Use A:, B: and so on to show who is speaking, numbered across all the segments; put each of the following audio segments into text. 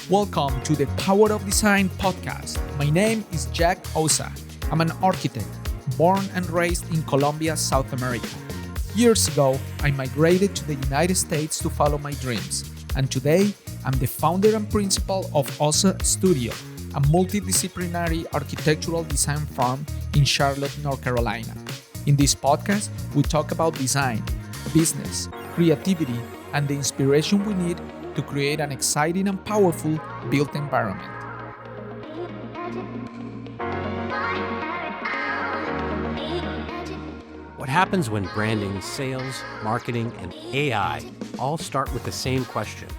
A: Welcome to the Power of Design podcast. My name is Jack Ossa. I'm an architect, born and raised in Colombia, South America. Years ago, I migrated to the United States to follow my dreams. And today, I'm the founder and principal of Ossa Studio, a multidisciplinary architectural design firm in Charlotte, North Carolina. In this podcast, we talk about design, business, creativity, and the inspiration we need to create an exciting and powerful built environment.
B: What happens when branding, sales, marketing, and AI all start with the same question?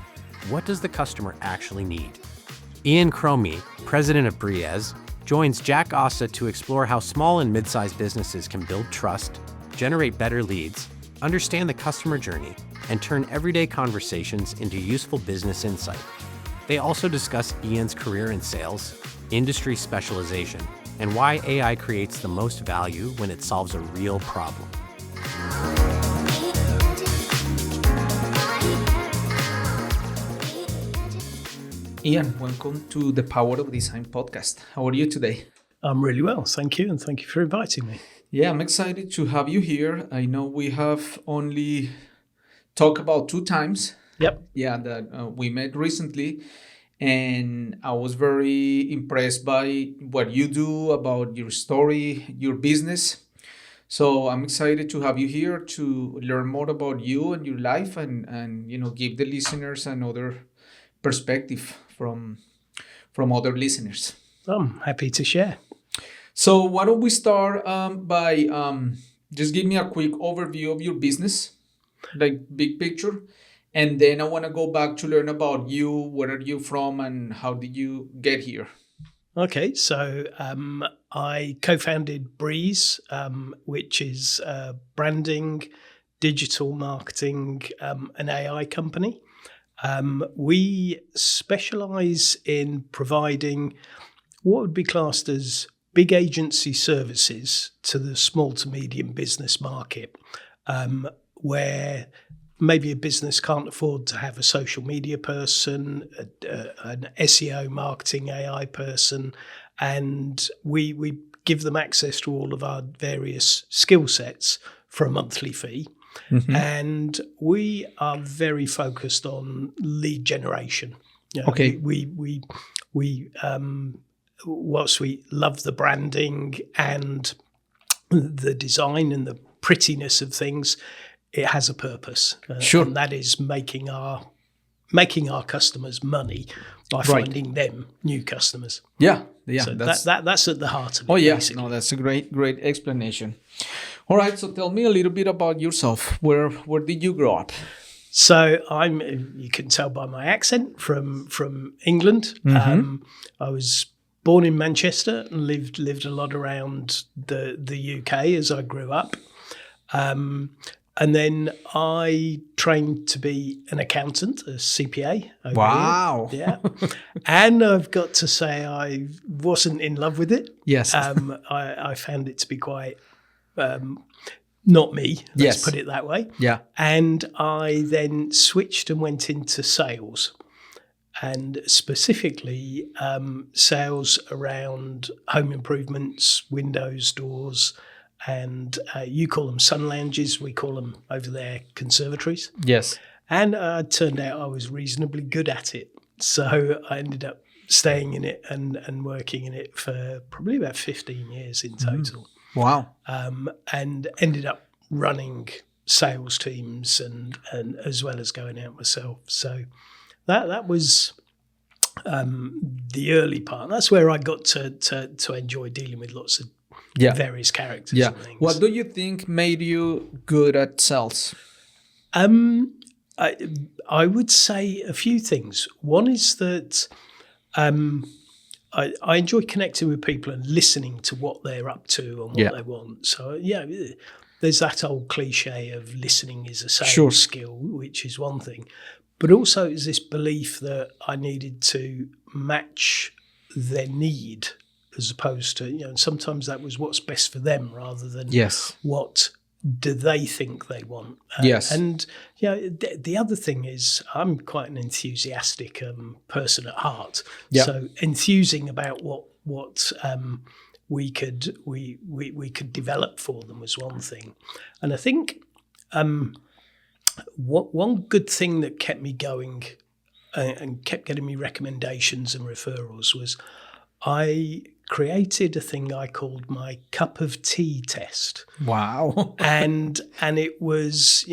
B: What does the customer actually need? Ian Cromie, president of Breeez, joins Jack Ossa to explore how small and mid-sized businesses can build trust, generate better leads, understand the customer journey, and turn everyday conversations into useful business insight. They also discuss Ian's career in sales, industry specialization, and why AI creates the most value when it solves a real problem.
A: Ian, welcome to the Power of Design podcast. How are you today?
C: I'm really well, thank you, and thank you for inviting me.
A: Yeah, I'm excited to have you here. I know we have only talked about 2 times.
C: Yep.
A: Yeah, that we met recently, and I was very impressed by what you do, about your story, your business. So I'm excited to have you here to learn more about you and your life, and give the listeners another perspective from other listeners.
C: I'm happy to share.
A: So why don't we start by just give me a quick overview of your business, like big picture, and then I want to go back to learn about you. Where are you from, and how did you get here?
C: Okay, so I co-founded Breeez, which is branding, digital marketing, an AI company. We specialize in providing what would be classed as big agency services to the small to medium business market, where maybe a business can't afford to have a social media person, an SEO marketing AI person, and we give them access to all of our various skill sets for a monthly fee. Mm-hmm. And we are very focused on lead generation.
A: Okay.
C: We whilst we love the branding and the design and the prettiness of things, it has a purpose.
A: Sure.
C: And that is making our customers money by finding them new customers.
A: Yeah.
C: So that's at the heart of it.
A: Oh yeah,
C: basically.
A: no, that's a great explanation. All right, so tell me a little bit about yourself. Where did you grow up?
C: So you can tell by my accent, from England.
A: Mm-hmm.
C: I was born in Manchester and lived a lot around the UK as I grew up. And then I trained to be an accountant, a CPA.
A: Wow.
C: Here. Yeah. And I've got to say I wasn't in love with it.
A: Yes.
C: I found it to be quite not me, let's put it that way.
A: Yeah.
C: And I then switched and went into sales, and specifically sales around home improvements, windows, doors, and you call them sun lounges, we call them over there conservatories.
A: Yes.
C: And it turned out I was reasonably good at it. So I ended up staying in it and working in it for probably about 15 years in total.
A: Wow.
C: And ended up running sales teams and as well as going out myself. So that was the early part. That's where I got to enjoy dealing with lots of various characters and things.
A: What do you think made you good at sales?
C: I would say a few things. One is that I enjoy connecting with people and listening to what they're up to and what they want. So, there's that old cliche of listening is a sales skill, which is one thing. But also is this belief that I needed to match their need as opposed to, sometimes that was what's best for them rather than what do they think they want?
A: Yes.
C: And the other thing is, I'm quite an enthusiastic person at heart.
A: Yeah.
C: So enthusing about what we could develop for them was one thing, and I think one good thing that kept me going and kept getting me recommendations and referrals was I created a thing I called my cup of tea test.
A: Wow.
C: and it was,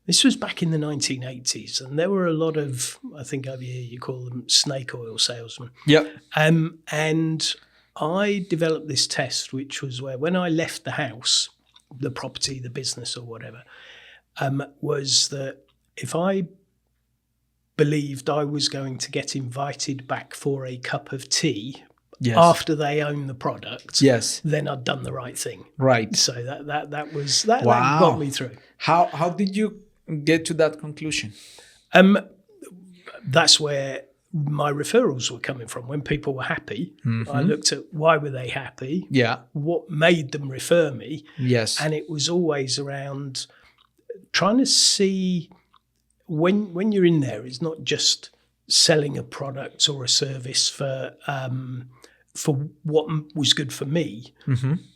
C: this was back in the 1980s, and there were a lot of, I think over here you call them snake oil salesmen.
A: Yeah.
C: And I developed this test, which was where when I left the house, the property, the business or whatever, was that if I believed I was going to get invited back for a cup of tea after they own the product, then I'd done the right thing.
A: Right.
C: So that got me through.
A: How did you get to that conclusion?
C: That's where my referrals were coming from. When people were happy, I looked at why were they happy?
A: Yeah.
C: What made them refer me?
A: Yes.
C: And it was always around trying to see when you're in there, it's not just selling a product or a service for what was good for me,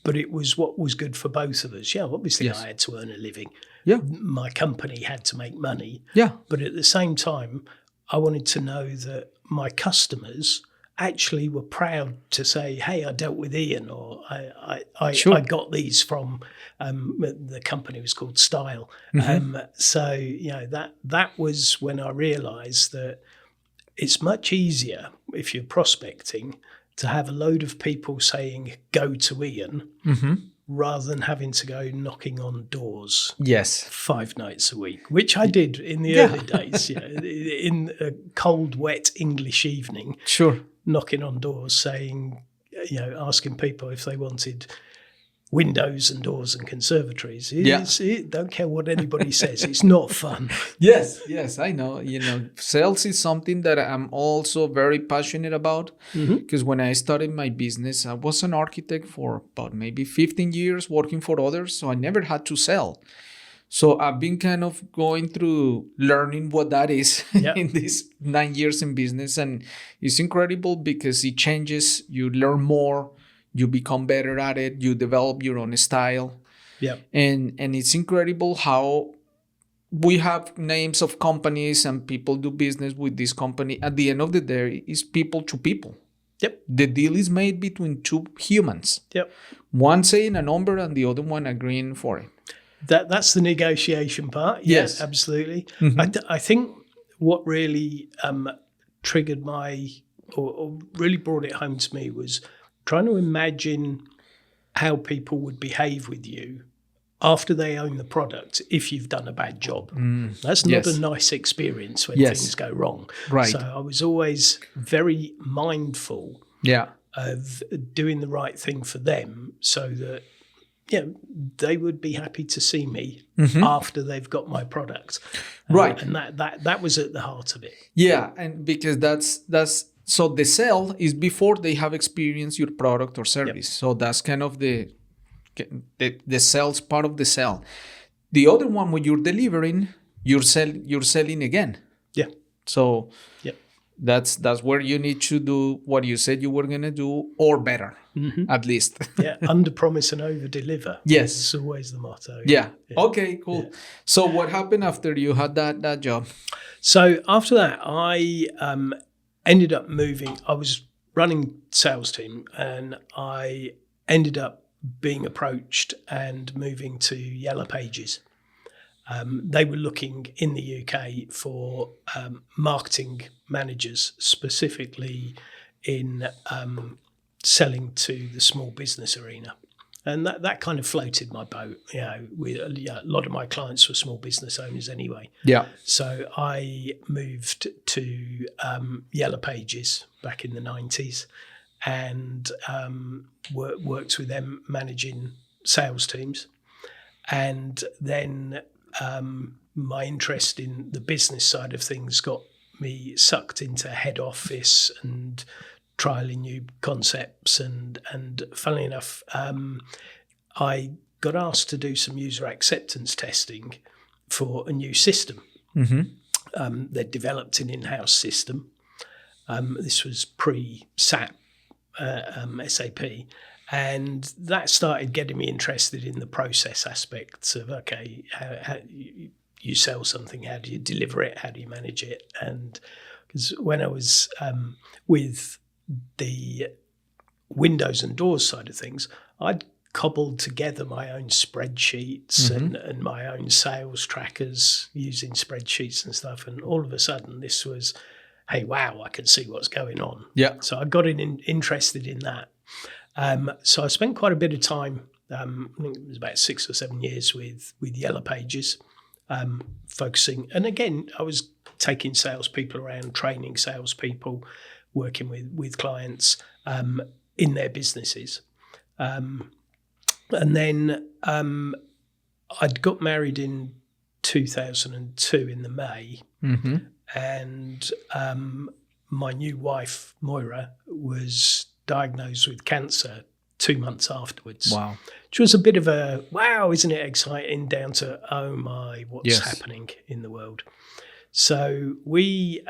C: but it was what was good for both of us. Yeah, obviously I had to earn a living.
A: Yeah.
C: My company had to make money.
A: Yeah.
C: But at the same time, I wanted to know that my customers actually were proud to say, hey, I dealt with Ian, or I got these from the company was called Style. So that was when I realised that it's much easier if you're prospecting to have a load of people saying go to Ian rather than having to go knocking on doors 5 nights a week, which I did in the early days, in a cold, wet English evening.
A: Sure.
C: Knocking on doors saying, asking people if they wanted windows and doors and conservatories. Don't care what anybody says. It's not fun.
A: Yes, I know. Sales is something that I'm also very passionate about, because when I started my business, I was an architect for about maybe 15 years working for others, so I never had to sell. So I've been kind of going through learning what that is in these 9 years in business, and it's incredible because it changes. You learn more. You become better at it. You develop your own style.
C: Yeah.
A: And it's incredible how we have names of companies and people do business with this company. At the end of the day, it's people to people.
C: Yep.
A: The deal is made between two humans.
C: Yep.
A: One saying a number and the other one agreeing for it.
C: That's the negotiation part.
A: Yes.
C: Absolutely. I think what really triggered or really brought it home to me was trying to imagine how people would behave with you after they own the product if you've done a bad job. That's not a nice experience when things go wrong.
A: Right.
C: So I was always very mindful of doing the right thing for them so that they would be happy to see me after they've got my product.
A: Right.
C: And that was at the heart of it.
A: Yeah, and because that's so the sell is before they have experienced your product or service. So that's kind of the sales part of the sell. The other one, when you're delivering, you're selling again.
C: Yeah.
A: So that's where you need to do what you said you were gonna do, or better, at least.
C: Under promise and over deliver.
A: Yes,
C: it's always the motto.
A: Yeah. Okay. Cool. Yeah. So what happened after you had that job?
C: So after that, I ended up moving. I was running sales team, and I ended up being approached and moving to Yellow Pages. They were looking in the UK for marketing managers, specifically in selling to the small business arena. And that kind of floated my boat. A lot of my clients were small business owners anyway.
A: Yeah.
C: So I moved to Yellow Pages back in the 90s and worked with them managing sales teams. And then my interest in the business side of things got me sucked into head office and trialing new concepts. And funnily enough, I got asked to do some user acceptance testing for a new system. They'd developed an in-house system. This was pre-SAP, SAP, and that started getting me interested in the process aspects of, okay, how you sell something, how do you deliver it, how do you manage it? And because when I was with the windows and doors side of things, I'd cobbled together my own spreadsheets and my own sales trackers using spreadsheets and stuff. And all of a sudden this was, hey, wow, I can see what's going on.
A: Yeah.
C: So I got interested in that. So I spent quite a bit of time, I think it was about 6 or 7 years with Yellow Pages, focusing. And again, I was taking salespeople around, training salespeople, working with clients in their businesses. And then I'd got married in 2002 in the May, and my new wife, Moira, was diagnosed with cancer 2 months afterwards.
A: Wow.
C: Which was a bit of a, wow, isn't it exciting, down to, oh my, what's happening in the world. So we,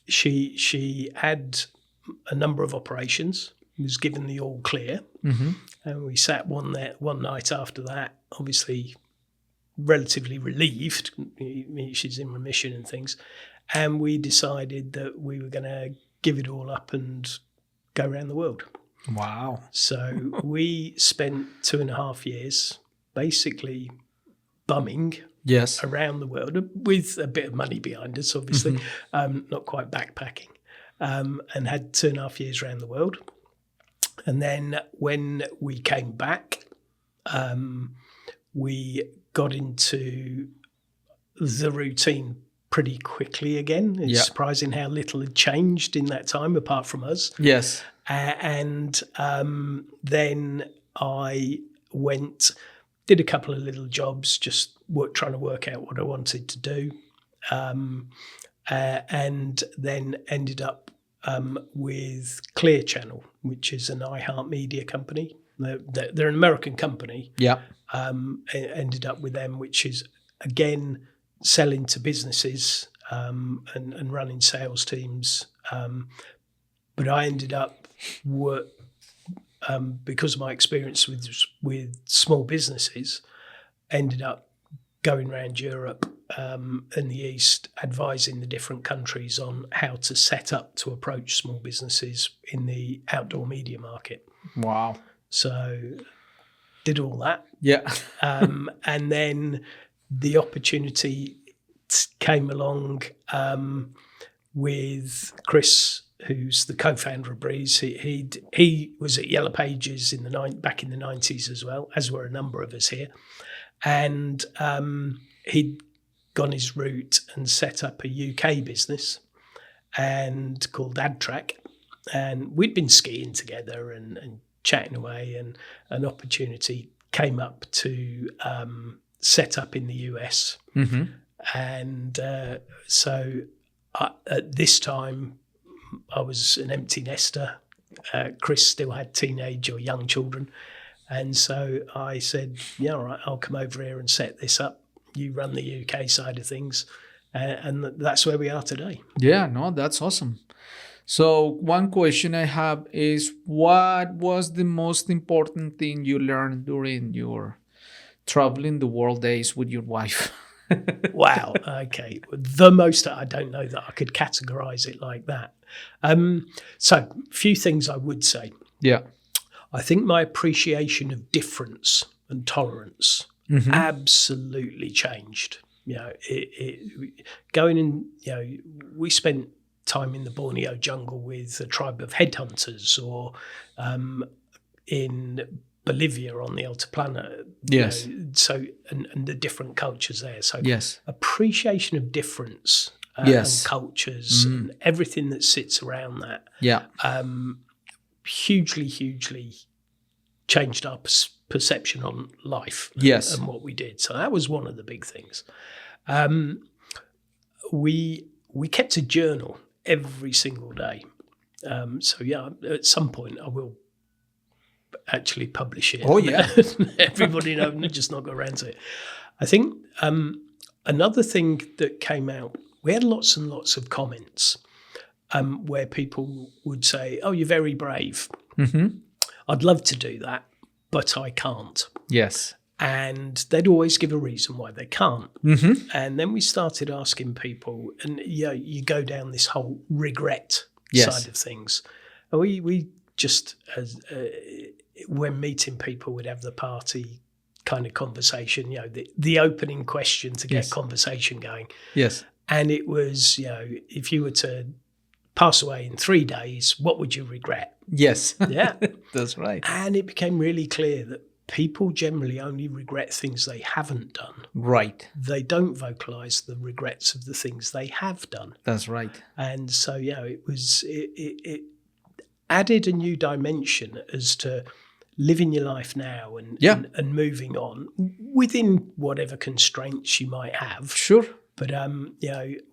C: she had a number of operations, was given the all clear. And we sat one night after that, obviously relatively relieved. She's in remission and things. And we decided that we were going to give it all up and go around the world.
A: Wow.
C: So we spent 2.5 years basically bumming around the world with a bit of money behind us, obviously, not quite backpacking, and had 2.5 years around the world. And then when we came back, we got into the routine pretty quickly again. It's surprising how little had changed in that time, apart from us.
A: Yes.
C: And then I did a couple of little jobs, just trying to work out what I wanted to do, and then ended up with Clear Channel, which is an iHeartMedia company. They're an American company.
A: Yeah.
C: Ended up with them, which is, again, selling to businesses and running sales teams. But I ended up, because of my experience with small businesses, ended up going around Europe and the East, advising the different countries on how to set up to approach small businesses in the outdoor media market.
A: Wow.
C: So did all that.
A: Yeah.
C: And then the opportunity came along with Chris, who's the co-founder of Breeez. He was at Yellow Pages back in the 90s as well, as were a number of us here. And he'd gone his route and set up a UK business called AdTrack. And we'd been skiing together and chatting away, and an opportunity came up to set up in the US. And so at this time, I was an empty nester. Chris still had teenage or young children. And so I said, yeah, all right, I'll come over here and set this up. You run the UK side of things. And that's where we are today.
A: Yeah, no, that's awesome. So one question I have is, what was the most important thing you learned during your traveling the world days with your wife?
C: Wow. Okay. The most, I don't know that I could categorize it like that. So a few things I would say.
A: Yeah.
C: I think my appreciation of difference and tolerance absolutely changed. You know, going in, you know, we spent time in the Borneo jungle with a tribe of headhunters, or in Bolivia on the Altiplano.
A: Yes.
C: You know, so, and the different cultures there. So
A: yes.
C: Appreciation of difference
A: yes.
C: and cultures and everything that sits around that.
A: Yeah.
C: Hugely changed our perception on life
A: yes.
C: and what we did. So that was one of the big things. We kept a journal every single day. So yeah, at some point I will actually publish it.
A: Oh, yeah.
C: Everybody knows, just not got around to it. I think another thing that came out, we had lots and lots of comments where people would say, "Oh, you're very brave. I'd love to do that, but I can't."
A: Yes.
C: And they'd always give a reason why they can't. And then we started asking people, and you go down this whole regret side of things. And we just, when meeting people, would have the party kind of conversation, the opening question to get conversation going.
A: Yes.
C: And it was, if you were to pass away in 3 days, what would you regret?
A: Yes.
C: Yeah.
A: That's right.
C: And it became really clear that people generally only regret things they haven't done.
A: Right.
C: They don't vocalize the regrets of the things they have done.
A: That's right.
C: And so, it added a new dimension as to living your life now and moving on within whatever constraints you might have.
A: Sure.
C: But,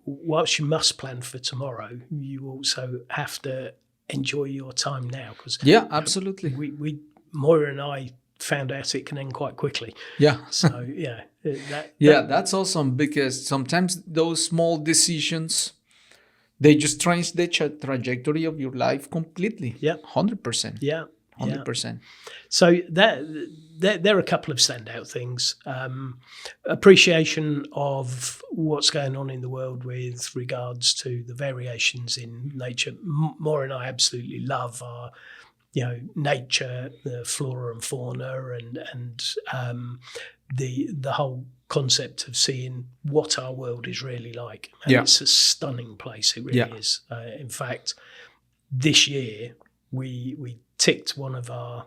C: whilst you must plan for tomorrow, you also have to enjoy your time now. Because
A: absolutely.
C: We Moira and I found out it can end quite quickly.
A: Yeah.
C: So,
A: that's awesome, because sometimes those small decisions, they just change the trajectory of your life completely.
C: Yeah.
A: 100%.
C: Yeah.
A: 100%.
C: So there are a couple of standout things. Appreciation of what's going on in the world with regards to the variations in nature. Maura and I absolutely love our, nature, the flora and fauna, and the whole concept of seeing what our world is really like. And it's a stunning place. It really is. In fact, this year we ticked one of our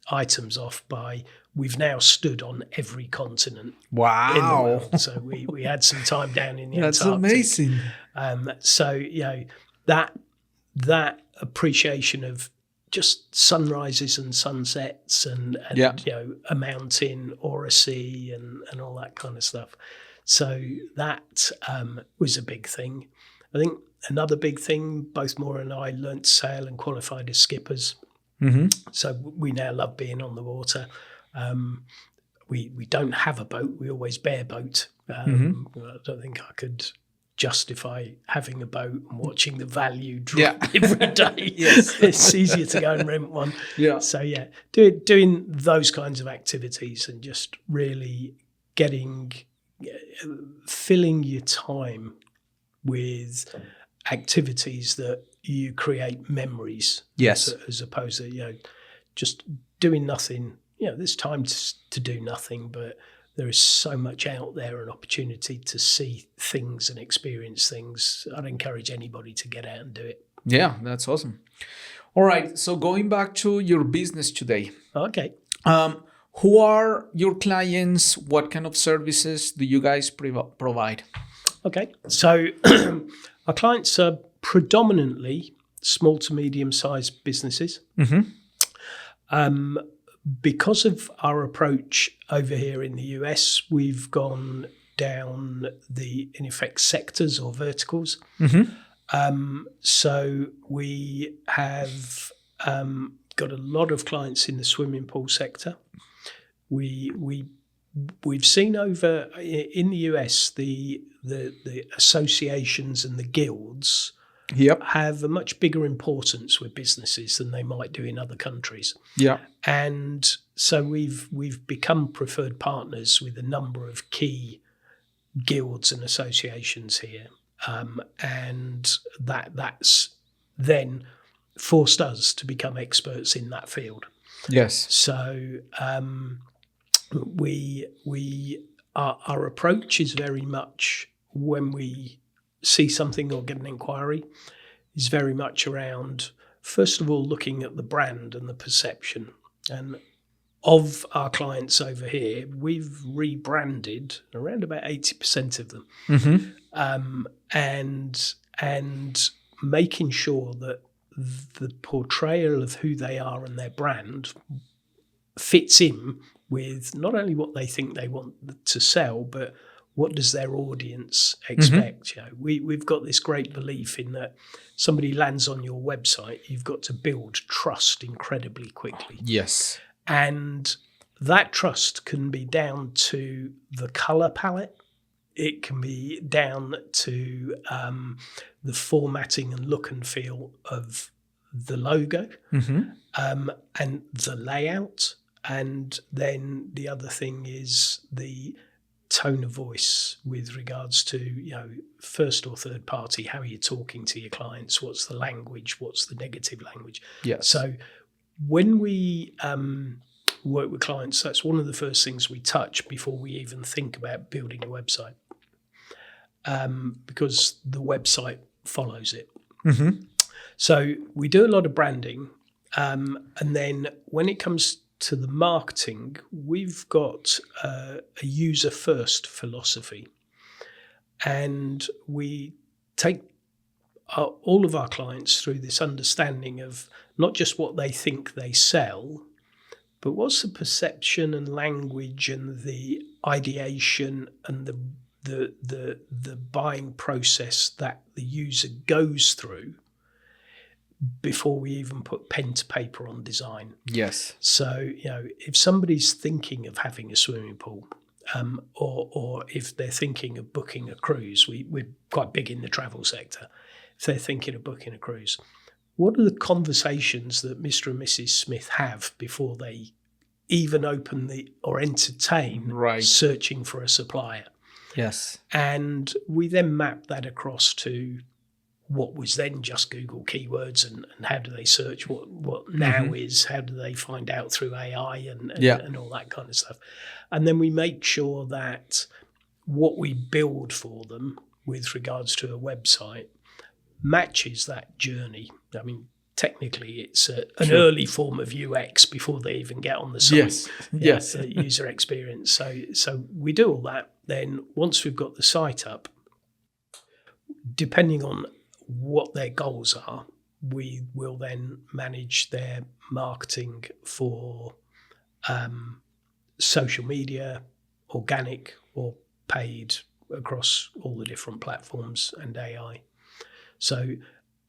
C: items off by we've now stood on every continent in the world. So we had some time down in the
A: That's
C: Antarctic.
A: amazing.
C: So that appreciation of just sunrises and sunsets and a mountain or a sea and all that kind of stuff. So that was a big thing. I think another big thing, both Maura and I learnt to sail and qualified as skippers. So we now love being on the water. We don't have a boat. We always bear boat. I don't think I could justify having a boat and watching the value drop every day. It's easier to go and rent one. So doing those kinds of activities and just really filling your time with activities that you create memories. As opposed to just doing nothing. There's time to do nothing, but there is so much out there, an opportunity to see things and experience things. I'd encourage anybody to get out and do it.
A: Yeah, that's awesome. All right, so going back to your business today.
C: Okay.
A: Who are your clients? What kind of services do you guys provide?
C: Okay, so our clients are predominantly small to medium-sized businesses. Because of our approach over here in the US, we've gone down in effect, sectors or verticals. So we have got a lot of clients in the swimming pool sector. We've seen over in the US the associations and the guilds have a much bigger importance with businesses than they might do in other countries. And so we've become preferred partners with a number of key guilds and associations here. And that's then forced us to become experts in that field. So our approach is very much, when we see something or get an inquiry, is very much around, first of all, looking at the brand and the perception. And of our clients over here, we've rebranded around about 80% of them. And making sure that the portrayal of who they are and their brand fits in with not only what they think they want to sell, but what does their audience expect? You know, we've got this great belief in that somebody lands on your website, you've got to build trust incredibly quickly.
A: Yes.
C: And that trust can be down to the color palette. It can be down to the formatting and look and feel of the logo, and the layout. And then the other thing is the tone of voice with regards to, you know, first or third party, how are you talking to your clients? What's the language? What's the negative language?
A: Yes.
C: So when we work with clients, that's one of the first things we touch before we even think about building a website, because the website follows it. So we do a lot of branding, and then when it comes to the marketing, we've got a user-first philosophy, and we take all of our clients through this understanding of not just what they think they sell, but what's the perception and language and the ideation and the buying process that the user goes through before we even put pen to paper on design.
A: Yes.
C: So, you know, if somebody's thinking of having a swimming pool, or if they're thinking of booking a cruise, we're quite big in the travel sector. If they're thinking of booking a cruise, what are the conversations that Mr. and Mrs. Smith have before they even open or entertain searching for a supplier?
A: Yes.
C: And we then map that across to what was then just Google keywords, and how do they search, what now is, how do they find out through AI and all that kind of stuff. And then we make sure that what we build for them with regards to a website matches that journey. I mean, technically it's an early form of UX before they even get on the site.
A: Yes.
C: User experience. So we do all that. Then once we've got the site up, depending on what their goals are, we will then manage their marketing for social media, organic or paid, across all the different platforms, and AI. So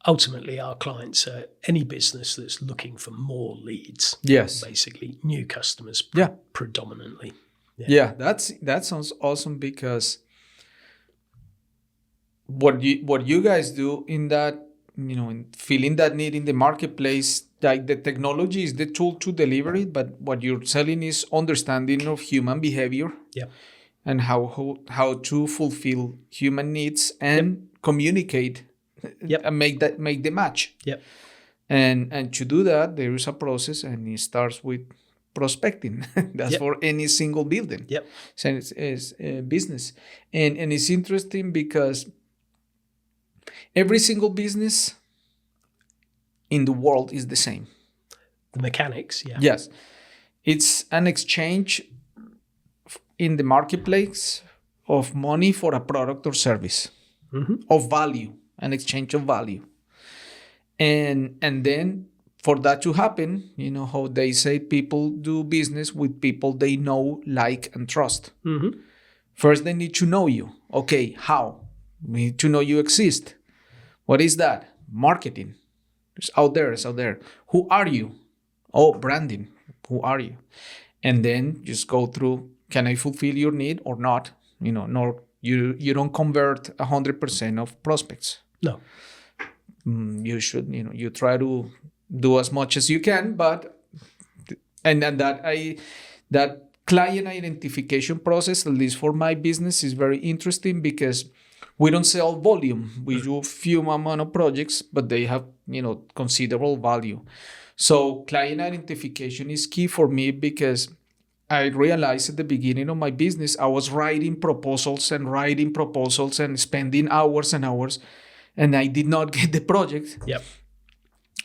C: ultimately our clients are any business that's looking for more leads.
A: Yes.
C: Basically new customers predominantly.
A: Yeah, that sounds awesome, because what you guys do in that, you know, in filling that need in the marketplace, like the technology is the tool to deliver it, but what you're selling is understanding of human behavior, and how to fulfill human needs and communicate, and make the match. And to do that, there is a process, and it starts with prospecting. That's for any single building. So it's business, and it's interesting because every single business in the world is the same.
C: The mechanics,
A: Yes. It's an exchange in the marketplace of money for a product or service, of value, an exchange of value. And then for that to happen, you know how they say people do business with people they know, like, and trust. First, they need to know you. Okay, how? We need to know you exist. What is that? Marketing. It's out there. Who are you? Oh, branding. Who are you? And then just go through, can I fulfill your need or not? You know, nor you don't convert 100% of prospects.
C: No.
A: You should, you know, you try to do as much as you can, but that client identification process, at least for my business, is very interesting, because we don't sell volume. We do few amount of projects, but they have, you know, considerable value. So client identification is key for me, because I realized at the beginning of my business, I was writing proposals and spending hours and hours, and I did not get the project.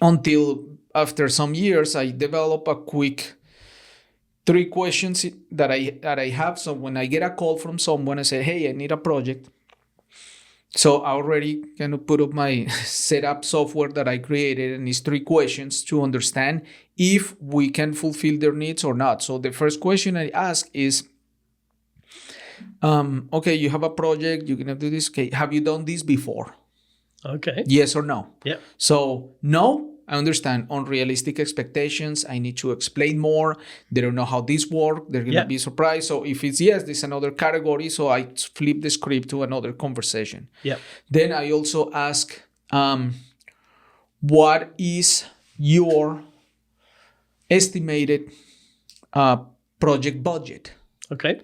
A: Until after some years, I developed a quick 3 questions that I have. So when I get a call from someone, I say, hey, I need a project. So I already kind of put up my setup software that I created, and it's 3 questions to understand if we can fulfill their needs or not. So the first question I ask is, okay, you have a project, you're gonna do this. Okay, have you done this before?
C: Okay.
A: Yes or no?
C: Yeah.
A: So no, I understand unrealistic expectations. I need to explain more. They don't know how this works. They're gonna be surprised. So if it's yes, this is another category. So I flip the script to another conversation.
C: Yeah.
A: Then I also ask, what is your estimated project budget?
C: Okay.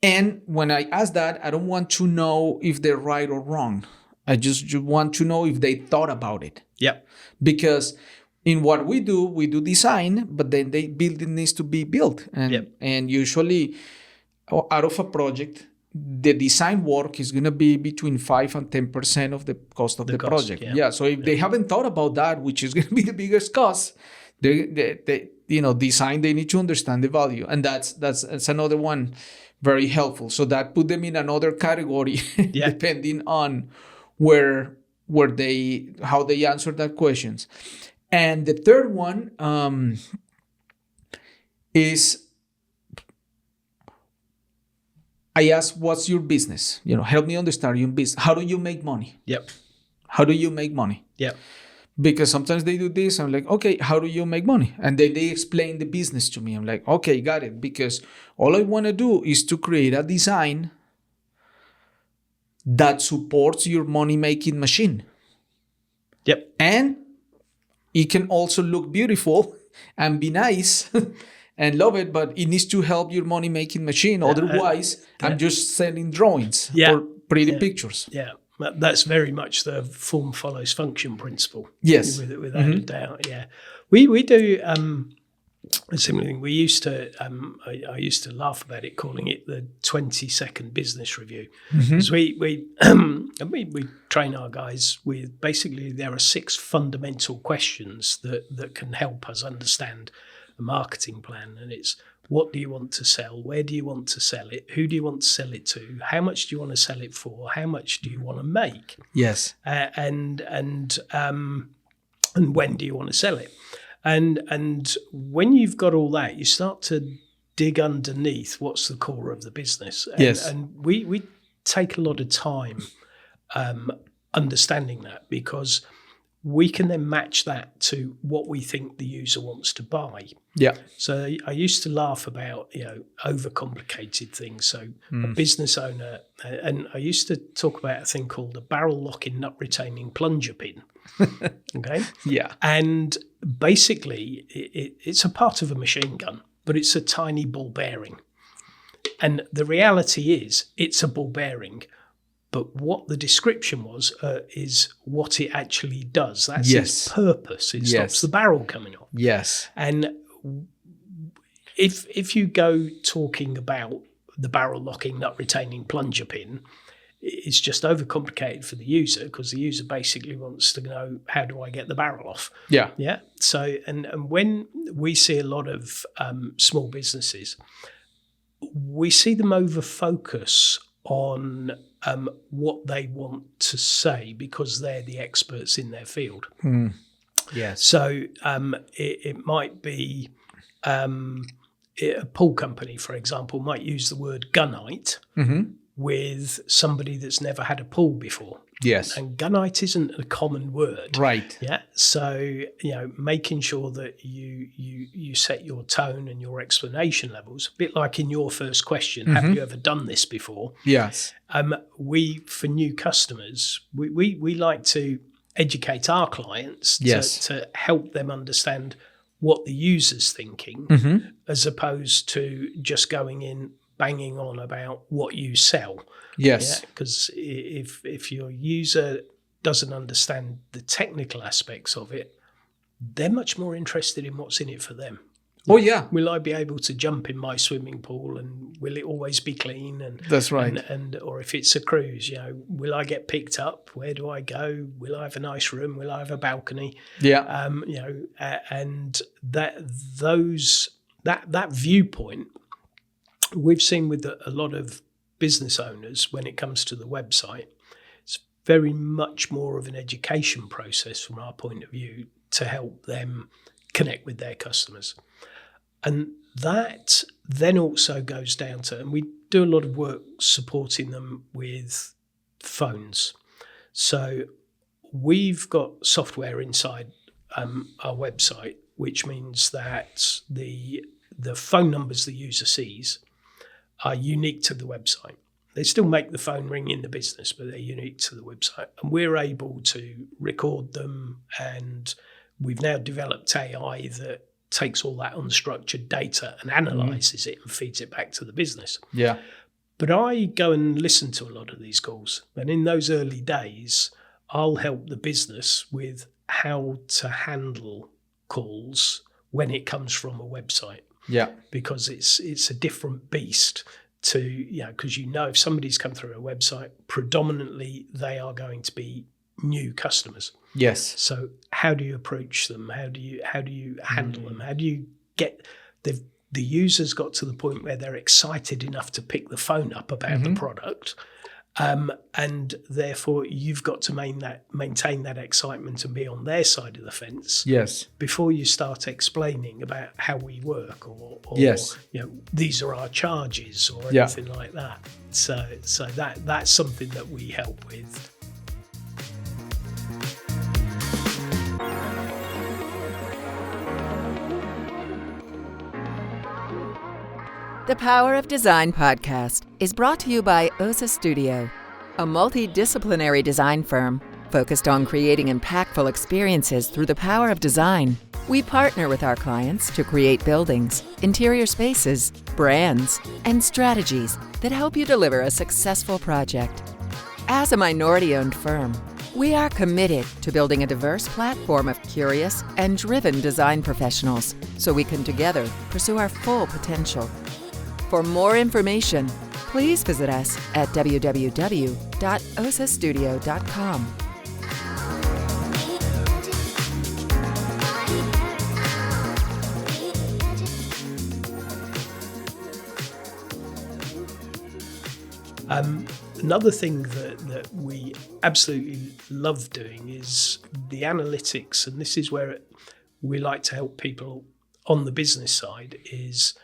A: And when I ask that, I don't want to know if they're right or wrong. I just want to know if they thought about it.
C: Yeah.
A: Because in what we do design, but then the building needs to be built. And usually out of a project, the design work is going to be between 5 and 10% of the cost of the project. Yeah. So if they haven't thought about that, which is going to be the biggest cost, they design, they need to understand the value. And that's another one very helpful. So that put them in another category depending on how they answer that questions. And the third one is I ask, what's your business? Help me understand your business. How do you make money?
C: Yep.
A: How do you make money?
C: Yep.
A: Because sometimes they do this. I'm like, okay, how do you make money? And then they explain the business to me. I'm like, okay, got it. Because all I want to do is to create a design that supports your money-making machine.
C: Yep.
A: And it can also look beautiful and be nice and love it, but it needs to help your money-making machine. Otherwise, I'm just selling drawings or pretty pictures.
C: Yeah. That's very much the form follows function principle.
A: Yes.
C: Without a doubt. Yeah. We do a similar thing. We used to, I used to laugh about it, calling it the 20-second business review. Because we train our guys with basically there are 6 fundamental questions that can help us understand a marketing plan. And it's, what do you want to sell? Where do you want to sell it? Who do you want to sell it to? How much do you want to sell it for? How much do you want to make?
A: Yes.
C: And when do you want to sell it? And when you've got all that, you start to dig underneath what's the core of the business. And we take a lot of time understanding that, because we can then match that to what we think the user wants to buy.
A: Yeah.
C: So I used to laugh about, overcomplicated things. So a business owner, and I used to talk about a thing called a barrel locking nut retaining plunger pin. Okay.
A: Yeah.
C: And basically it's a part of a machine gun, but it's a tiny ball bearing. And the reality is it's a ball bearing. But what the description was is what it actually does. That's its purpose. It stops the barrel coming off.
A: Yes.
C: And if you go talking about the barrel locking nut retaining plunger pin, it's just overcomplicated for the user, because the user basically wants to know, how do I get the barrel off?
A: Yeah.
C: Yeah. So and when we see a lot of small businesses, we see them over focus on what they want to say, because they're the experts in their field.
A: Yes.
C: So it might be a pool company, for example, might use the word gunite with somebody that's never had a pool before.
A: Yes.
C: And gunite isn't a common word.
A: Right.
C: Yeah. So, making sure that you set your tone and your explanation levels, a bit like in your first question, have you ever done this before?
A: Yes.
C: For new customers, we like to educate our clients to help them understand what the user's thinking, as opposed to just going in banging on about what you sell.
A: Yes.
C: Because if your user doesn't understand the technical aspects of it, they're much more interested in what's in it for them.
A: Oh, yeah.
C: Will I be able to jump in my swimming pool, and will it always be clean? And
A: that's right.
C: And or if it's a cruise, will I get picked up? Where do I go? Will I have a nice room? Will I have a balcony?
A: Yeah.
C: And that viewpoint we've seen with a lot of business owners when it comes to the website. It's very much more of an education process from our point of view to help them connect with their customers. And that then also goes down to, and we do a lot of work supporting them with phones. So we've got software inside our website, which means that the phone numbers the user sees are unique to the website. They still make the phone ring in the business, but they're unique to the website. And we're able to record them, and we've now developed AI that takes all that unstructured data and analyzes it and feeds it back to the business.
A: Yeah.
C: But I go and listen to a lot of these calls. And in those early days, I'll help the business with how to handle calls when it comes from a website.
A: Yeah.
C: Because it's a different beast to, because if somebody's come through a website, predominantly they are going to be new customers.
A: Yes.
C: So how do you approach them? How do you handle them? How do you get the users got to the point where they're excited enough to pick the phone up about the product, and therefore you've got to maintain that excitement and be on their side of the fence.
A: Yes.
C: Before you start explaining about how we work, or
A: yes,
C: these are our charges or anything like that. So that's something that we help with.
D: The Power of Design podcast is brought to you by Ossa Studio, a multidisciplinary design firm focused on creating impactful experiences through the power of design. We partner with our clients to create buildings, interior spaces, brands, and strategies that help you deliver a successful project. As a minority-owned firm, we are committed to building a diverse platform of curious and driven design professionals so we can together pursue our full potential. For more information, please visit us at www.ossastudio.com.
C: Another thing that we absolutely love doing is the analytics, and this is where we like to help people on the business side, is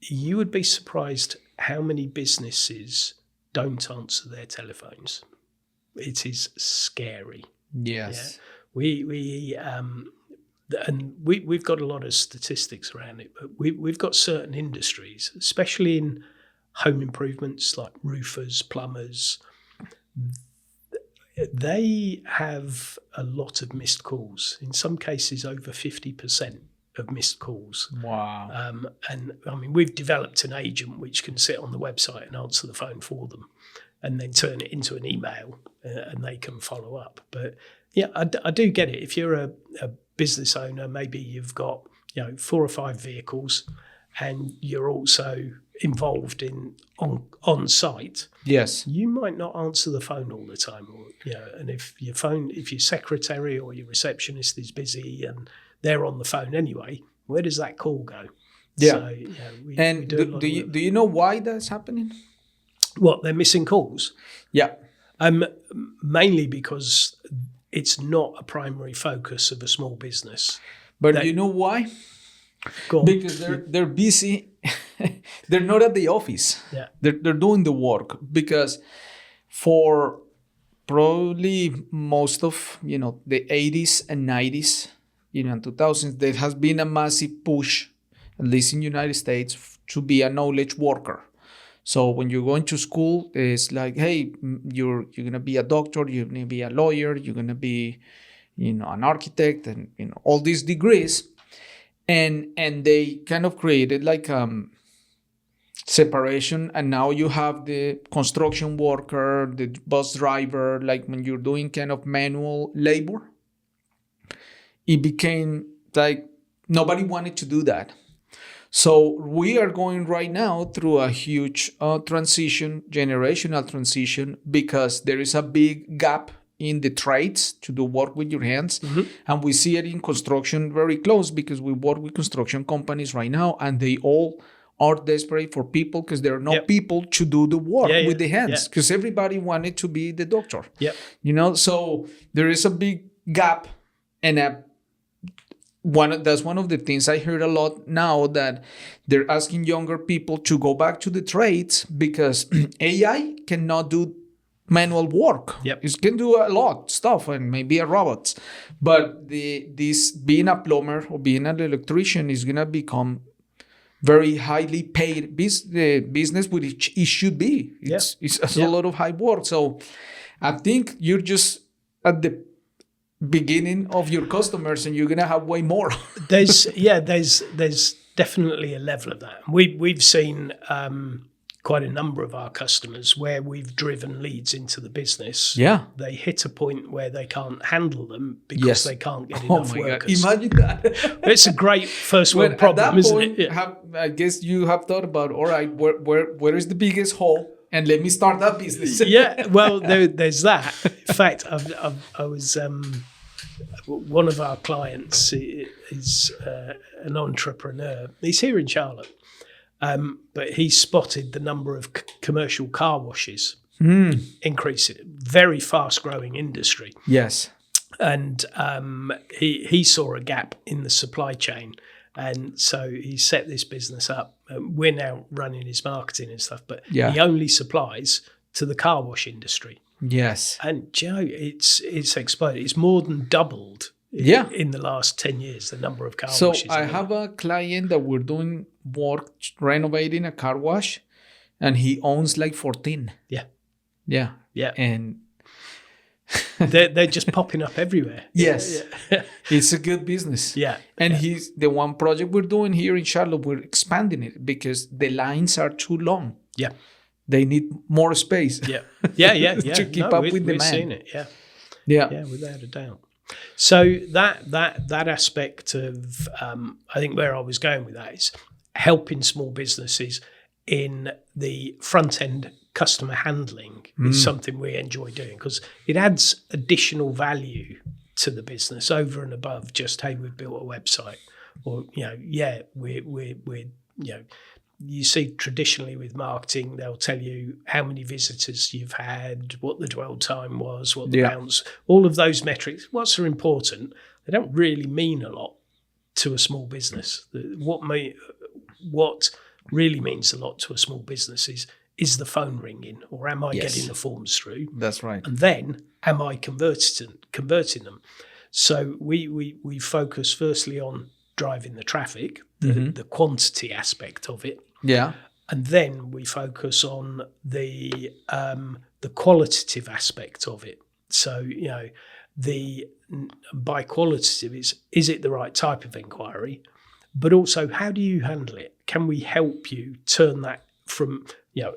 C: you would be surprised how many businesses don't answer their telephones. It is scary.
A: Yes.
C: Yeah? We've got a lot of statistics around it, but we've got certain industries, especially in home improvements like roofers, plumbers, they have a lot of missed calls. In some cases, over 50% of missed calls.
A: Wow.
C: And I mean, we've developed an agent which can sit on the website and answer the phone for them and then turn it into an email and they can follow up. But yeah, I do get it. If you're a business owner, maybe you've got 4 or 5 vehicles and you're also involved in on site.
A: Yes.
C: You might not answer the phone all the time, and if your secretary or your receptionist is busy and they're on the phone anyway, where does that call go?
A: Yeah.
C: So, we
A: do you know why that's happening?
C: What, they're missing calls?
A: Yeah.
C: Mainly because it's not a primary focus of a small business.
A: But you know why?
C: Go on.
A: Because they're busy. They're not at the office.
C: Yeah.
A: They're doing the work, because for probably most of the 80s and 90s, and 2000s, there has been a massive push, at least in the United States, to be a knowledge worker. So when you're going to school, it's like, hey, you're gonna be a doctor, you're gonna be a lawyer, you're gonna be, an architect, and all these degrees, and they kind of created like separation. And now you have the construction worker, the bus driver, like when you're doing kind of manual labor. It became like nobody wanted to do that. So we are going right now through a huge generational transition, because there is a big gap in the trades to do work with your hands. Mm-hmm. And we see it in construction very close, because we work with construction companies right now, and they all are desperate for people, because there are no people to do the work with the hands, because everybody wanted to be the doctor.
C: Yep.
A: So there is a big gap and a that's one of the things I heard a lot now, that they're asking younger people to go back to the trades because AI cannot do manual work.
C: Yep.
A: It can do a lot of stuff and maybe a robot, but this being a plumber or being an electrician is gonna become very highly paid business, which it should be. It's a lot of high work. So I think you're just at the beginning of your customers, and you're gonna have way more.
C: There's definitely a level of that. We've seen quite a number of our customers where we've driven leads into the business.
A: Yeah.
C: They hit a point where they can't handle them because they can't get
A: Oh
C: enough
A: my God.
C: workers.
A: Imagine that.
C: It's a great first world problem, isn't it? Yeah.
A: I guess you have thought about, all right, where is the biggest hole? And let me start that business.
C: Yeah, well, there's that. In fact, I was one of our clients is an entrepreneur. He's here in Charlotte, but he spotted the number of commercial car washes increasing. Very fast growing industry.
A: Yes.
C: And he saw a gap in the supply chain. And so he set this business up. We're now running his marketing and stuff, but he only supplies to the car wash industry.
A: Yes.
C: And Joe, it's exploded. It's more than doubled in the last 10 years, the number of car washes.
A: So I have a client that we're doing work renovating a car wash, and he owns like 14.
C: Yeah.
A: Yeah.
C: Yeah.
A: And
C: they're just popping up everywhere.
A: Yes.
C: Yeah.
A: It's a good business.
C: Yeah.
A: And he's the one project we're doing here in Charlotte, we're expanding it because the lines are too long.
C: Yeah.
A: They need more space.
C: Yeah. Yeah.
A: To keep up with demand.
C: We've seen it. Yeah.
A: Yeah.
C: Yeah, without a doubt. So that aspect of I think where I was going with that is helping small businesses in the front end customer handling is something we enjoy doing because it adds additional value to the business over and above just, hey, we've built a website, or we're you see traditionally with marketing, they'll tell you how many visitors you've had, what the dwell time was, what the bounce, all of those metrics. Whilst they're important, they don't really mean a lot to a small business. What really means a lot to a small business is the phone ringing, or am I getting the forms through?
A: That's right.
C: And then am I converting them? So we focus firstly on driving the traffic, the quantity aspect of it.
A: Yeah.
C: And then we focus on the qualitative aspect of it. So, by qualitative is it the right type of inquiry? But also, how do you handle it? Can we help you turn that from,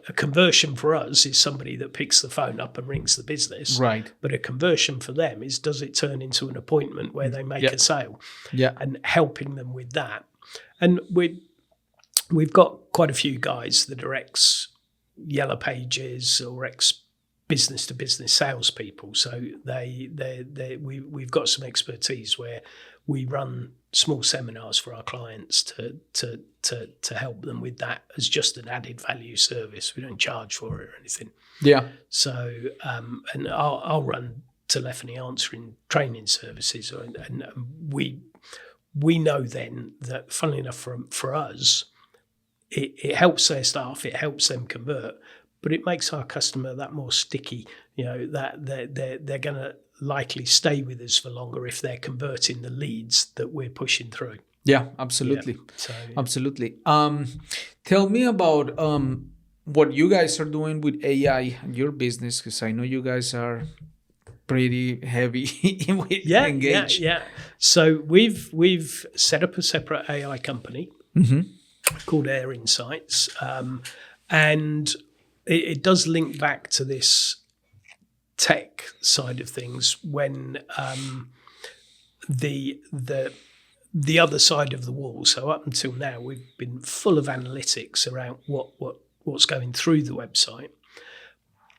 C: a conversion for us is somebody that picks the phone up and rings the business.
A: Right.
C: But a conversion for them is, does it turn into an appointment where they make a sale?
A: Yeah.
C: And helping them with that. And we've got quite a few guys that are ex-Yellow Pages or ex-business-to-business salespeople. So we've got some expertise where we run small seminars for our clients to help them with that as just an added value service. We don't charge for it or anything.
A: Yeah. So,
C: and I'll run telephony answering training services, and we know then that, funnily enough, for us, it helps their staff, it helps them convert, but it makes our customer that more sticky. That they're going to likely stay with us for longer if they're converting the leads that we're pushing through.
A: Yeah, absolutely.
C: Yeah. So,
A: absolutely. Tell me about what you guys are doing with AI in your business, because I know you guys are pretty heavy engaged.
C: Yeah. So we've set up a separate AI company called Air Insights, and it does link back to this tech side of things when the other side of the wall. So up until now, we've been full of analytics around what's going through the website.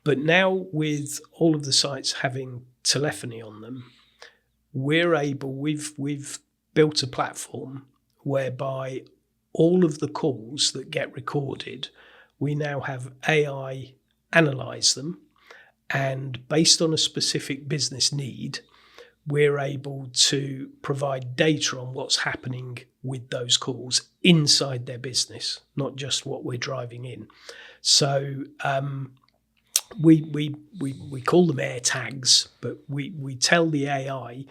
C: But now, with all of the sites having telephony on them, we've built a platform whereby all of the calls that get recorded, we now have AI analyze them, and based on a specific business need, we're able to provide data on what's happening with those calls inside their business, not just what we're driving in. So we call them air tags, but we tell the AI.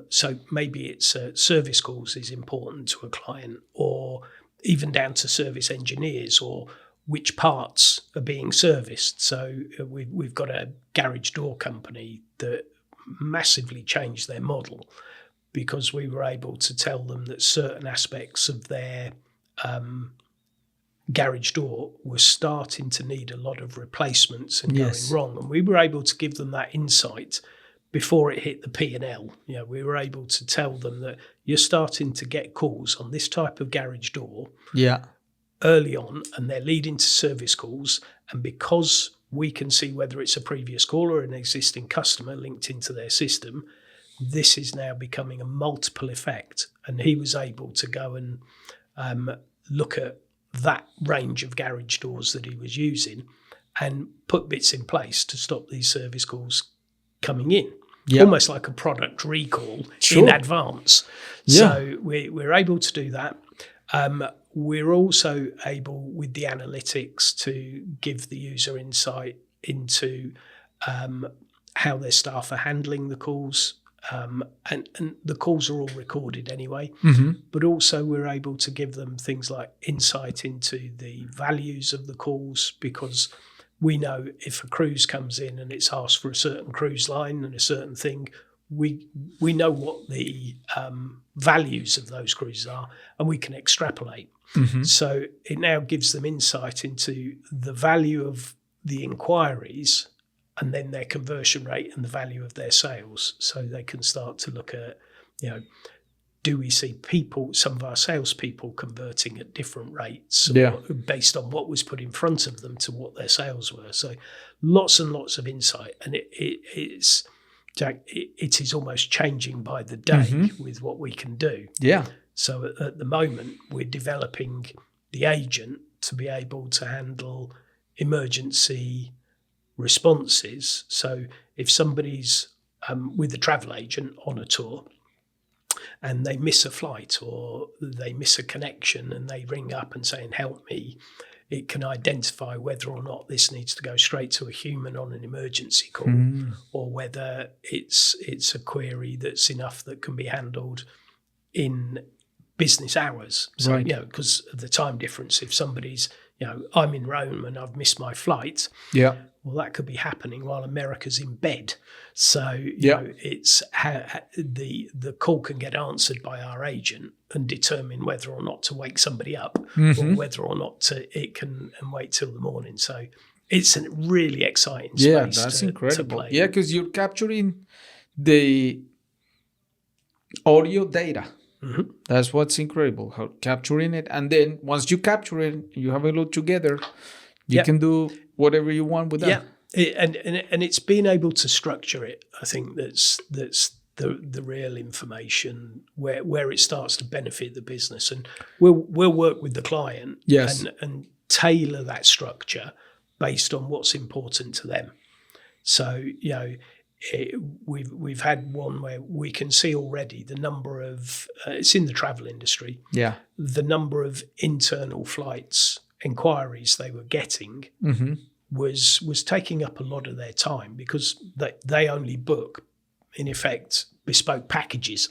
C: So maybe it's service calls is important to a client, or even down to service engineers, or which parts are being serviced. So we've got a garage door company that massively changed their model because we were able to tell them that certain aspects of their garage door were starting to need a lot of replacements and going wrong. And we were able to give them that insight before it hit the P&L. We were able to tell them that you're starting to get calls on this type of garage door early on, and they're leading to service calls. And because we can see whether it's a previous caller or an existing customer linked into their system, this is now becoming a multiple effect. And he was able to go and look at that range of garage doors that he was using and put bits in place to stop these service calls coming in. Almost like a product recall in advance. So we're able to do that. We're also able, with the analytics, to give the user insight into how their staff are handling the calls. And the calls are all recorded anyway. But also we're able to give them things like insight into the values of the calls, because we know if a cruise comes in and it's asked for a certain cruise line and a certain thing, we know what the values of those cruises are, and we can extrapolate. So it now gives them insight into the value of the inquiries and then their conversion rate and the value of their sales. So they can start to look at, do we see some of our salespeople converting at different rates based on what was put in front of them to what their sales were? So lots and lots of insight. And it's, Jack, it is almost changing by the day with what we can do. So at the moment, we're developing the agent to be able to handle emergency responses. So if somebody's with a travel agent on a tour and they miss a flight or they miss a connection and they ring up and saying, help me, it can identify whether or not this needs to go straight to a human on an emergency call or whether it's a query that's enough that can be handled in business hours. So, because of the time difference, if somebody's, I'm in Rome and I've missed my flight, well, that could be happening while America's in bed. So, it's how the call can get answered by our agent and determine whether or not to wake somebody up or whether or not it can wait till the morning. So it's a really exciting space
A: that's
C: incredible. To play.
A: Yeah, because you're capturing the audio data. That's what's incredible, how capturing it. And then once you capture it, you have it all together, you can do whatever you want with that.
C: And it's being able to structure it. I think that's the real information where it starts to benefit the business. And we'll work with the client and tailor that structure based on what's important to them. So, we've had one where we can see already the number of it's in the travel industry. The number of internal flights inquiries they were getting was taking up a lot of their time, because they only book, in effect, bespoke packages.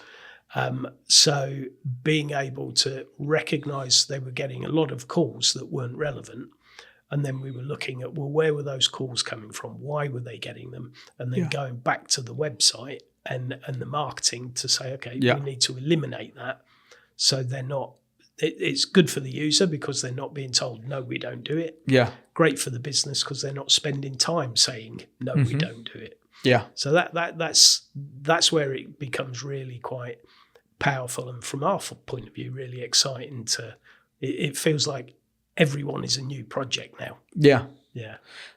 C: So being able to recognise they were getting a lot of calls that weren't relevant. And then we were looking at, well, where were those calls coming from? Why were they getting them? And then going back to the website and the marketing to say, okay, we need to eliminate that. So they're not, it's good for the user because they're not being told, no, we don't do it. Great for the business because they're not spending time saying, no, we don't do it. So that's where it becomes really quite powerful. And from our point of view, really exciting it feels like everyone is a new project now.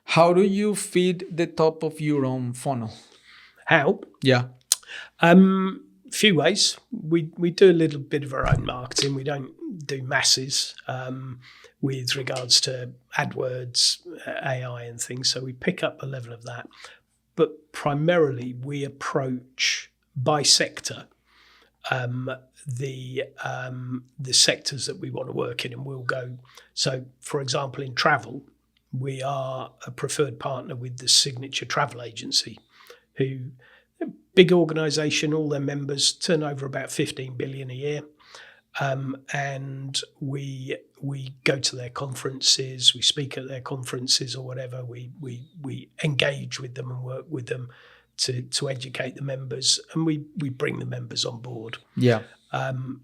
A: How do you feed the top of your own funnel?
C: How? Few ways. We do a little bit of our own marketing. We don't do masses with regards to AdWords, AI and things. So we pick up a level of that. But primarily we approach by sector, the sectors that we want to work in, and we'll go. So, for example, in travel, we are a preferred partner with the Signature Travel Agency, who a big organisation. All their members turn over about 15 billion a year, and we go to their conferences, we speak at their conferences or whatever. We engage with them and work with them to educate the members, and we bring the members on board.
A: Yeah.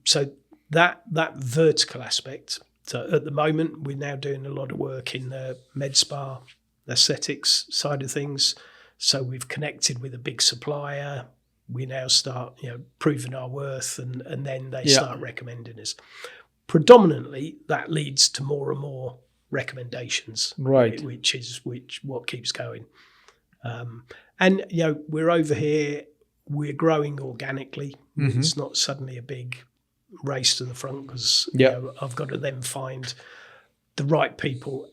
C: So that vertical aspect. So at the moment, we're now doing a lot of work in the med spa, aesthetics side of things. So we've connected with a big supplier. We now start, proving our worth, and then they start recommending us. Predominantly, that leads to more and more recommendations,
A: right?
C: Which what keeps going. And we're over here. We're growing organically. Mm-hmm. It's not suddenly a big race to the front, because I've got to then find the right people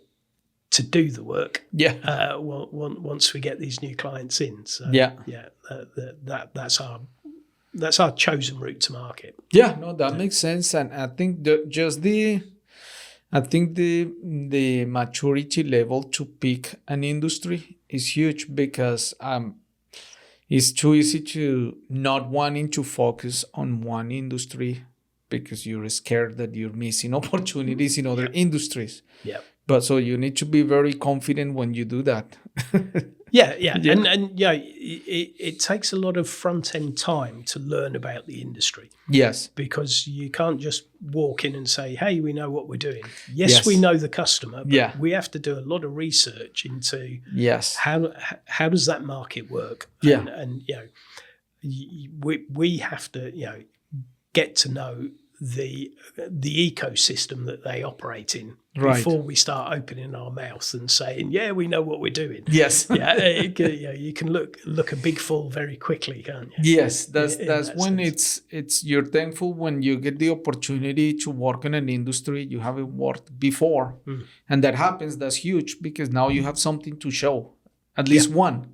C: to do the work. Yeah. Once we get these new clients in. So that's our chosen route to market.
A: Yeah. No, that makes sense, and I think the maturity level to pick an industry is huge, because it's too easy to not wanting to focus on one industry because you're scared that you're missing opportunities in other industries. Yeah. But so you need to be very confident when you do that.
C: Yeah. And it takes a lot of front end time to learn about the industry. Yes. Because you can't just walk in and say, hey, we know what we're doing. Yes. We know the customer, but we have to do a lot of research into how does that market work? Yeah. And we have to, get to know the ecosystem that they operate in before we start opening our mouth and saying, we know what we're doing. Yes. You can look a big fool very quickly, can't you? Yes, that's
A: when sense. It's you're thankful when you get the opportunity to work in an industry you haven't worked before. And that happens, that's huge, because now you have something to show, at least one.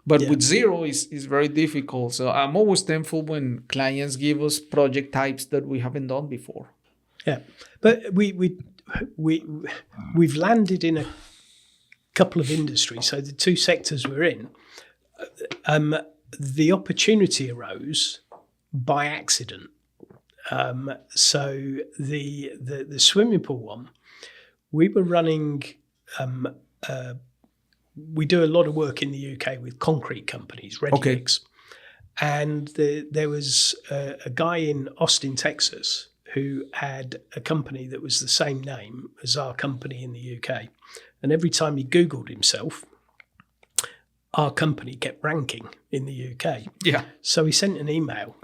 A: But with zero is very difficult. So I'm always thankful when clients give us project types that we haven't done before.
C: Yeah, but we've landed in a couple of industries. So the two sectors we're in, the opportunity arose by accident. So the swimming pool one, we were running. We do a lot of work in the UK with concrete companies, ready mix. And there was a guy in Austin, Texas, who had a company that was the same name as our company in the UK. And every time he Googled himself, our company kept ranking in the UK. Yeah. So he sent an email.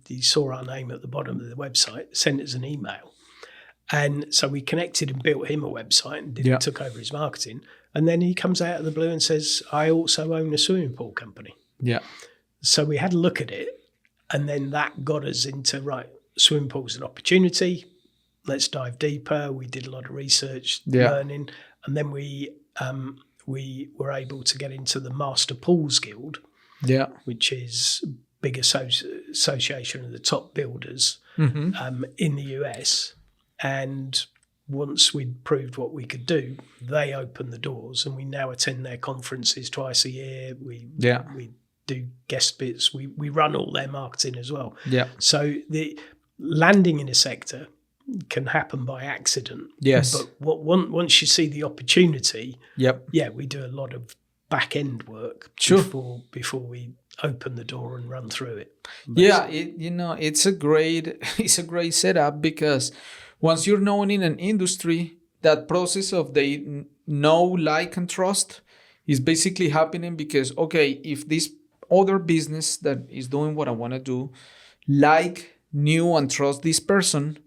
C: He saw our name at the bottom of the website, sent us an email. And so we connected and built him a website and took over his marketing. And then he comes out of the blue and says, I also own a swimming pool company. Yeah. So we had a look at it, and then that got us into, swimming pool's an opportunity. Let's dive deeper. We did a lot of research, learning. And then we were able to get into the Master Pools Guild, which is big association of the top builders in the US. And once we'd proved what we could do, they opened the doors, and we now attend their conferences twice a year. We do guest bits. We run all their marketing as well. Yeah. So the landing in a sector can happen by accident. Yes. But once you see the opportunity, we do a lot of back end work before we open the door and run through it. Basically.
A: It's a great setup, because once you're known in an industry, that process of the know, like, and trust is basically happening, because, if this other business that is doing what I want to do, knew and trust this person,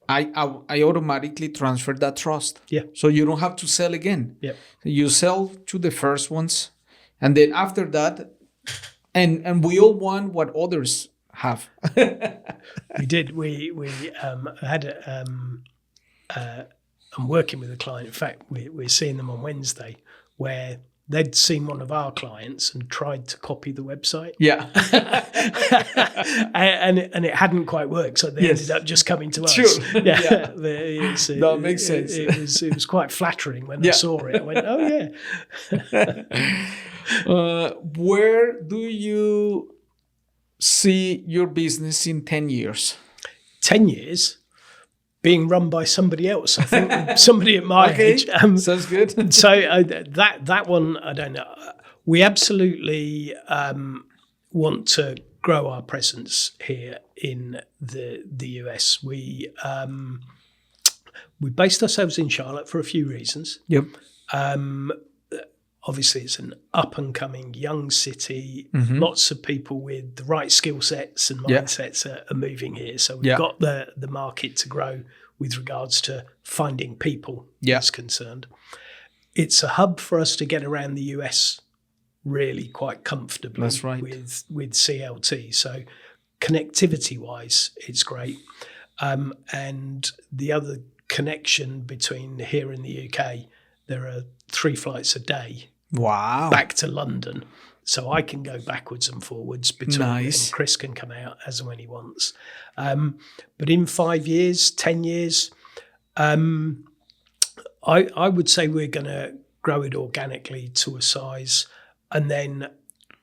A: I automatically transfer that trust. Yeah. So you don't have to sell again. Yeah. You sell to the first ones, and then after that, and we all want what others have.
C: We did. We had. I'm working with a client. In fact, we're seeing them on Wednesday, where they'd seen one of our clients and tried to copy the website.
A: Yeah.
C: and it hadn't quite worked, so they ended up just coming to us.
A: Sure.
C: Yeah.
A: That makes sense.
C: It was quite flattering when I saw it. I went, oh yeah.
A: Where do you see your business in 10 years?
C: 10 years being run by somebody else, I think. Somebody at my age.
A: Sounds good.
C: So that one, I don't know. We absolutely want to grow our presence here in the US. We based ourselves in Charlotte for a few reasons.
A: Yep.
C: Obviously, it's an up-and-coming young city. Lots of people with the right skill sets and mindsets are moving here. So we've got the market to grow with regards to finding people is concerned. It's a hub for us to get around the US really quite comfortably.
A: That's right.
C: with CLT. So connectivity-wise, it's great. And the other connection between here and the UK, there are 3 flights a day back to London. So I can go backwards and forwards between and Chris can come out as and when he wants. But in 5 years, 10 years, I would say we're going to grow it organically to a size. And then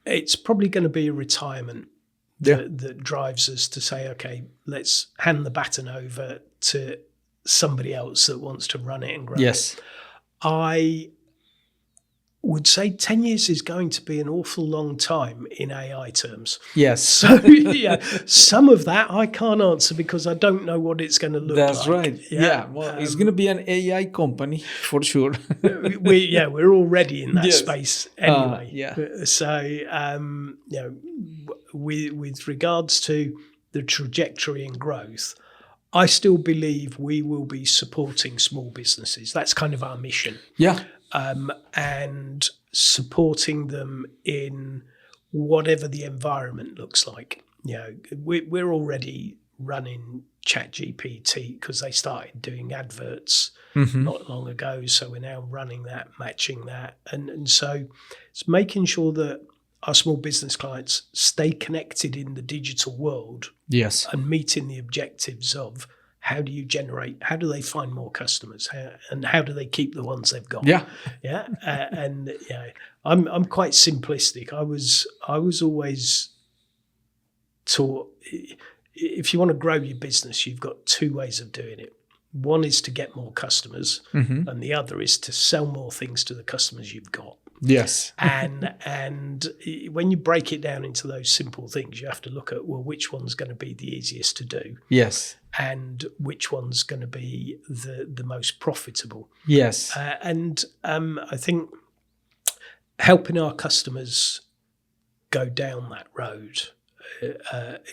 C: it's probably going to be a retirement that drives us to say, okay, let's hand the baton over to somebody else that wants to run it and grow it. I would say 10 years is going to be an awful long time in AI terms.
A: Yes.
C: So, some of that I can't answer because I don't know what it's going to look like.
A: That's right. Yeah. Well, it's going to be an AI company for sure.
C: We're already in that space anyway. So, with regards to the trajectory and growth, I still believe we will be supporting small businesses. That's kind of our mission.
A: Yeah.
C: And supporting them in whatever the environment looks like. We're already running ChatGPT because they started doing adverts not long ago. So we're now running that, matching that. And so it's making sure that our small business clients stay connected in the digital world.
A: Yes.
C: And meeting the objectives of how do they find more customers, and how do they keep the ones they've got? I'm quite simplistic. I was always taught, if you want to grow your business, you've got 2 ways of doing it. One is to get more customers, and the other is to sell more things to the customers you've got.
A: Yes.
C: and when you break it down into those simple things, you have to look at, well, which one's going to be the easiest to do?
A: Yes.
C: And which one's going to be the most profitable?
A: Yes.
C: I think helping our customers go down that road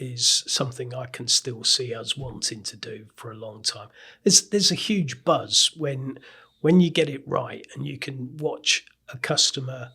C: is something I can still see us wanting to do for a long time. There's a huge buzz when you get it right and you can watch a customer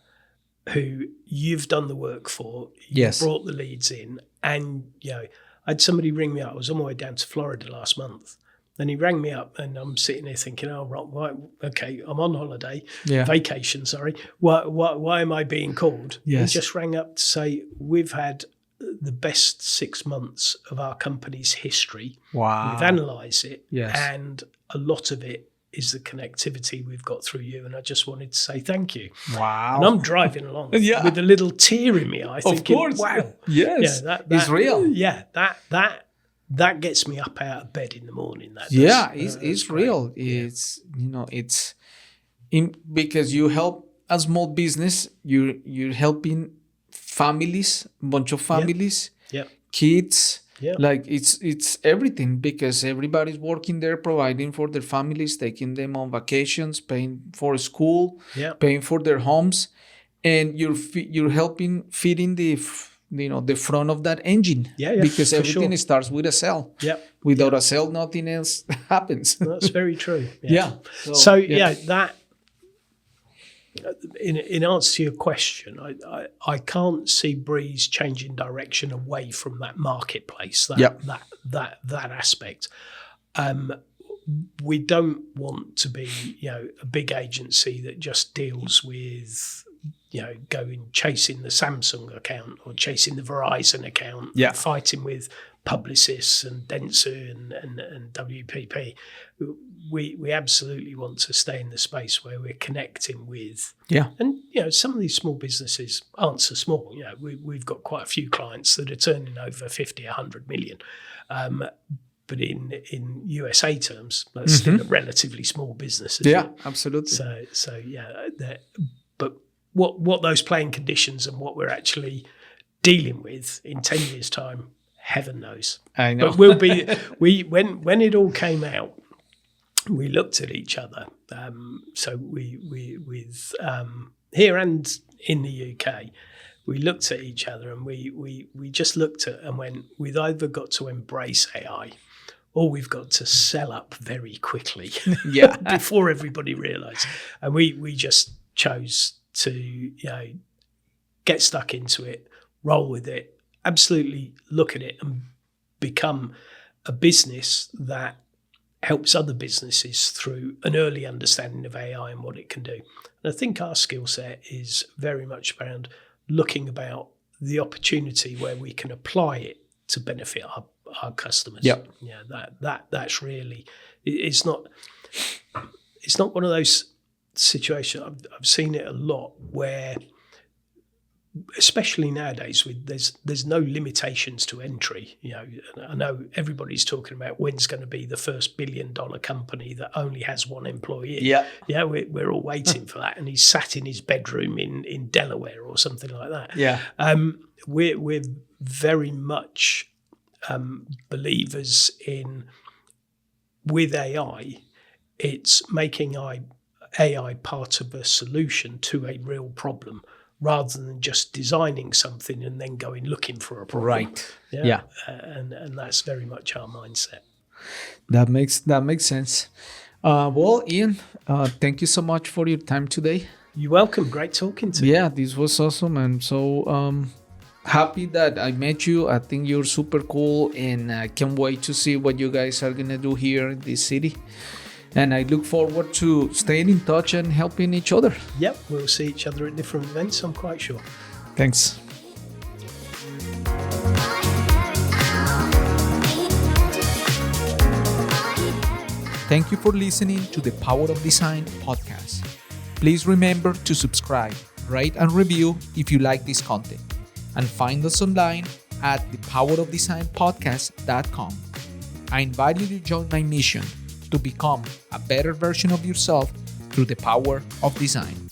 C: who you've done the work for, you've brought the leads in, and I had somebody ring me up. I was on my way down to Florida last month, and he rang me up, and I'm sitting there thinking, oh, right, okay, I'm on holiday, vacation, sorry. Why am I being called?
A: Yes.
C: He just rang up to say, we've had the best 6 months of our company's history.
A: Wow.
C: We've analysed it,
A: and
C: a lot of it is the connectivity we've got through you, and I just wanted to say thank you.
A: Wow.
C: And I'm driving along with a little tear in my eye, thinking,
A: of course.
C: wow.
A: Yes.
C: That
A: it's real.
C: Yeah, that gets me up out of bed in the morning.
A: It's real. It's because you help a small business, you're helping families, a bunch of families, kids.
C: Yeah.
A: Like it's everything, because everybody's working there, providing for their families, taking them on vacations, paying for school, paying for their homes, and you're helping feeding the front of that engine. Because everything starts with a cell. Without a cell, nothing else happens.
C: That's very true.
A: So
C: that. In answer to your question, I can't see Breeez changing direction away from that marketplace, that aspect. We don't want to be a big agency that just deals with going chasing the Samsung account or chasing the Verizon account, fighting with Publicis and Dentsu and WPP. We absolutely want to stay in the space where we're connecting with, and some of these small businesses aren't so small. We've got quite a few clients that are turning over 50, 100 million. But in USA terms, that's still a relatively small business.
A: Absolutely.
C: But what those playing conditions and what we're actually dealing with in 10 years' time, heaven knows.
A: I know.
C: But when it all came out, we looked at each other. With here and in the UK, we looked at each other and we just looked at and went, we've either got to embrace AI or we've got to sell up very quickly before everybody realised. And we just chose to get stuck into it, roll with it, absolutely look at it and become a business that helps other businesses through an early understanding of AI and what it can do. And I think our skill set is very much around looking about the opportunity where we can apply it to benefit our customers. That's really, it's not one of those situations. I've seen it a lot where, especially nowadays, there's no limitations to entry. I know everybody's talking about when's going to be the first $1 billion company that only has one employee. We're all waiting for that, and he's sat in his bedroom in Delaware or something like that. We're very much believers in, with AI, it's making AI part of a solution to a real problem, rather than just designing something and then going looking for a problem.
A: Right.
C: And that's very much our mindset.
A: That makes sense. Well, Ian, thank you so much for your time today.
C: You're welcome. Great talking to you.
A: Yeah, this was awesome. I'm so happy that I met you. I think you're super cool, and I can't wait to see what you guys are gonna do here in this city. And I look forward to staying in touch and helping each other.
C: Yep, we'll see each other at different events, I'm quite sure.
A: Thanks. Thank you for listening to the Power of Design podcast. Please remember to subscribe, rate, and review if you like this content. And find us online at thepowerofdesignpodcast.com. I invite you to join my mission to become a better version of yourself through the power of design.